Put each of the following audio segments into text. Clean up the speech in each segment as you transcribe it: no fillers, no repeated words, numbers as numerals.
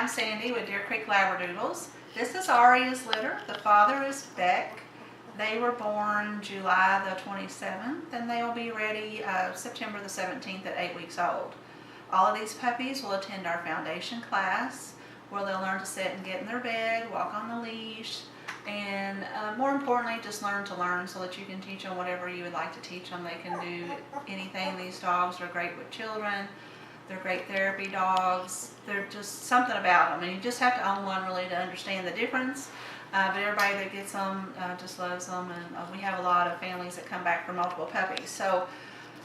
I'm Sandy with Deer Creek Labradoodles. This is Aria's litter. The father is Beck. They were born July the 27th and they will be ready September the 17th at 8 weeks old. All of these puppies will attend our foundation class where they'll learn to sit and get in their bed, walk on the leash, and more importantly, just learn to learn so that you can teach them whatever you would like to teach them. They can do anything. These dogs are great with children. They're great therapy dogs. They're just something about them, and you just have to own one really to understand the difference. But everybody that gets them just loves them, and we have a lot of families that come back for multiple puppies. So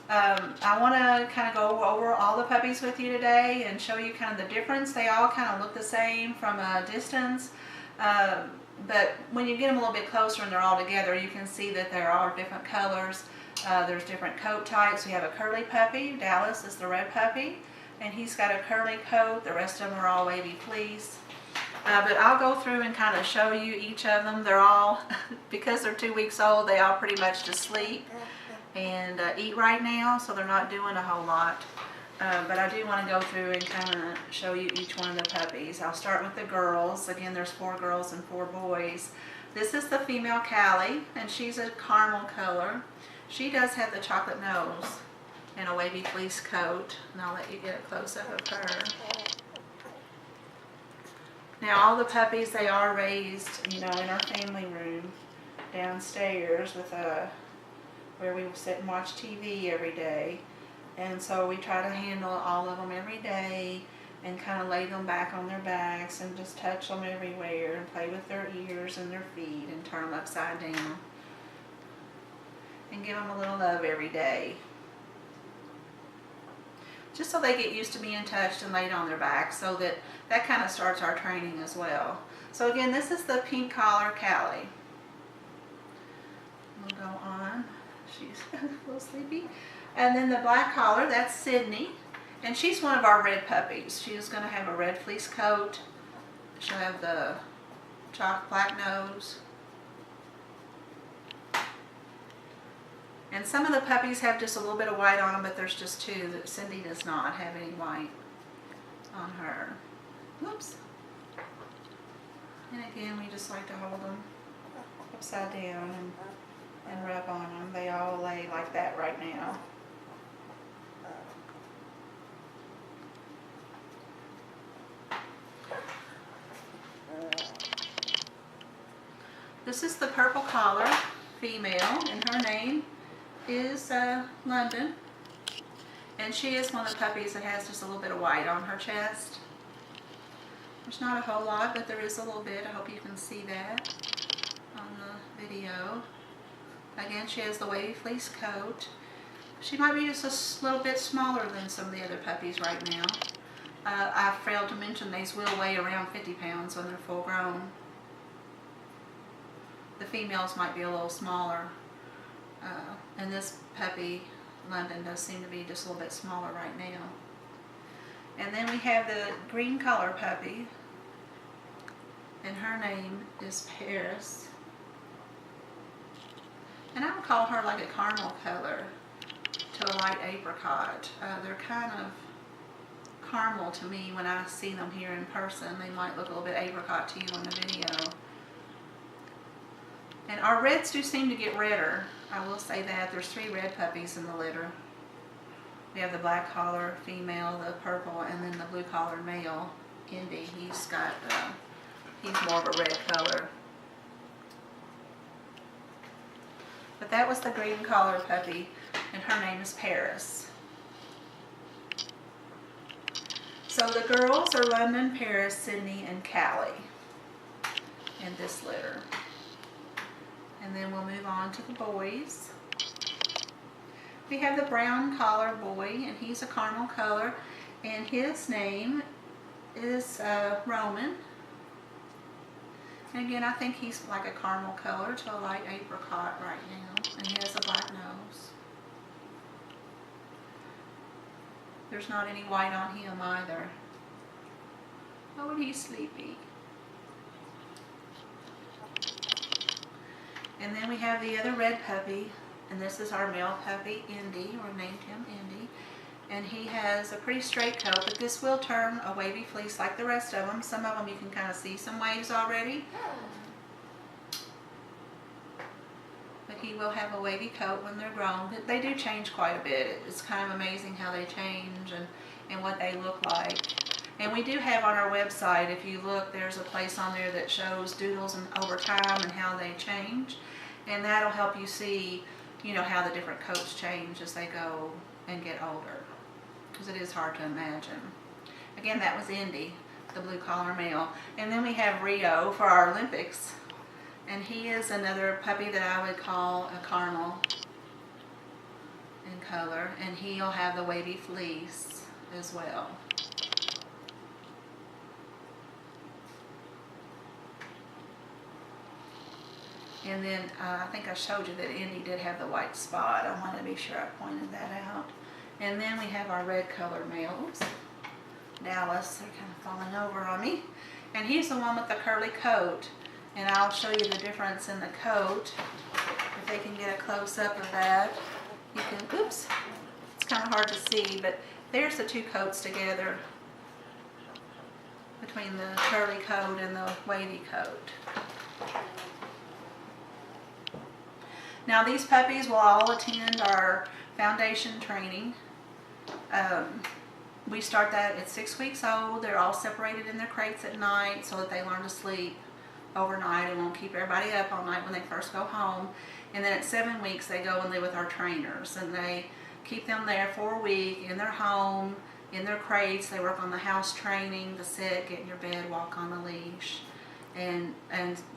I want to kind of go over all the puppies with you today and show you kind of the difference. They all kind of look the same from a distance, but when you get them a little bit closer and they're all together, you can see that they're all different colors. There's different coat types. We have a curly puppy. Dallas is the red puppy, and he's got a curly coat. The rest of them are all wavy fleece. But I'll go through and kind of show you each of them. They're all, because they're 2 weeks old, they all pretty much just sleep and eat right now, so they're not doing a whole lot. But I do want to go through and kind of show you each one of the puppies. I'll start with the girls. Again, there's 4 girls and 4 boys. This is the female Callie, and she's a caramel color. She does have the chocolate nose and a wavy fleece coat, and I'll let you get a close-up of her. Now all the puppies, they are raised, in our family room downstairs with where we sit and watch TV every day. And so we try to handle all of them every day and kind of lay them back on their backs and just touch them everywhere and play with their ears and their feet and turn them upside down and give them a little love every day, just so they get used to being touched and laid on their back, so that kind of starts our training as well. So again, this is the pink collar Callie. We'll go on. She's a little sleepy. And then the black collar, that's Sydney, and she's one of our red puppies. She is going to have a red fleece coat. She'll have the black nose. And some of the puppies have just a little bit of white on them, but there's just 2. That Cindy does not have any white on her. Whoops. And again, we just like to hold them upside down and rub on them. They all lay like that right now. This is the purple collar female, and her name is London, and she is one of the puppies that has just a little bit of white on her chest. There's not a whole lot, but there is a little bit. I hope you can see that on the video. Again, she has the wavy fleece coat. She might be just a little bit smaller than some of the other puppies right now. I failed to mention these will weigh around 50 pounds when they're full grown. The females might be a little smaller. And this puppy, London, does seem to be just a little bit smaller right now. And then we have the green collar puppy, and her name is Paris. And I would call her like a caramel color to a light apricot. They're kind of caramel to me when I see them here in person. They might look a little bit apricot to you on the video. And our reds do seem to get redder. I will say that. There's 3 red puppies in the litter. We have the black collar female, the purple, and then the blue collar male, Indy. He's more of a red color. But that was the green collar puppy, and her name is Paris. So the girls are London, Paris, Sydney, and Callie in this litter. And then we'll move on to the boys. We have the brown collar boy, and he's a caramel color, and his name is Roman. And again, I think he's like a caramel color to a light apricot right now, and he has a black nose. There's not any white on him either. Oh, and he's sleepy. And then we have the other red puppy, and this is our male puppy, Indy. We named him Indy. And he has a pretty straight coat, but this will turn a wavy fleece like the rest of them. Some of them you can kind of see some waves already. But he will have a wavy coat when they're grown. But they do change quite a bit. It's kind of amazing how they change and what they look like. And we do have on our website, if you look, there's a place on there that shows doodles and over time and how they change. And that'll help you see, you know, how the different coats change as they go and get older. Because it is hard to imagine. Again, that was Indy, the blue collar male. And then we have Rio for our Olympics. And he is another puppy that I would call a caramel in color. And he'll have the wavy fleece as well. And then I think I showed you that Indy did have the white spot. I wanted to be sure I pointed that out. And then we have our red colored males. Dallas, they're kind of falling over on me. And he's the one with the curly coat. And I'll show you the difference in the coat. If they can get a close-up of that. You can, oops, it's kind of hard to see, but there's the two coats together between the curly coat and the wavy coat. Now these puppies will all attend our foundation training. We start that at 6 weeks old. They're all separated in their crates at night so that they learn to sleep overnight and won't keep everybody up all night when they first go home. And then at 7 weeks they go and live with our trainers, and they keep them there for a week in their home, in their crates. They work on the house training, the sit, get in your bed, walk on the leash, and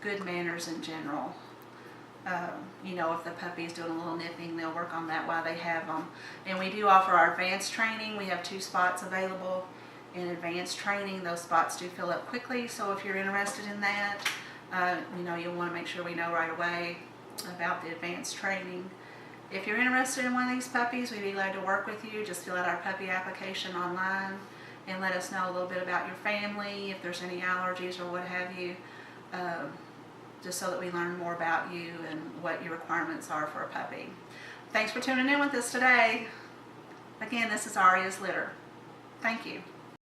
good manners in general. You know, if the puppy is doing a little nipping, they'll work on that while they have them. And we do offer our advanced training. We have 2 spots available in advanced training. Those spots do fill up quickly, so if you're interested in that, you know, you'll want to make sure we know right away about the advanced training. If you're interested in one of these puppies, we'd be glad to work with you. Just fill out our puppy application online and let us know a little bit about your family, if there's any allergies or what have you. Just so that we learn more about you and what your requirements are for a puppy. Thanks for tuning in with us today. Again, this is Aria's Litter. Thank you.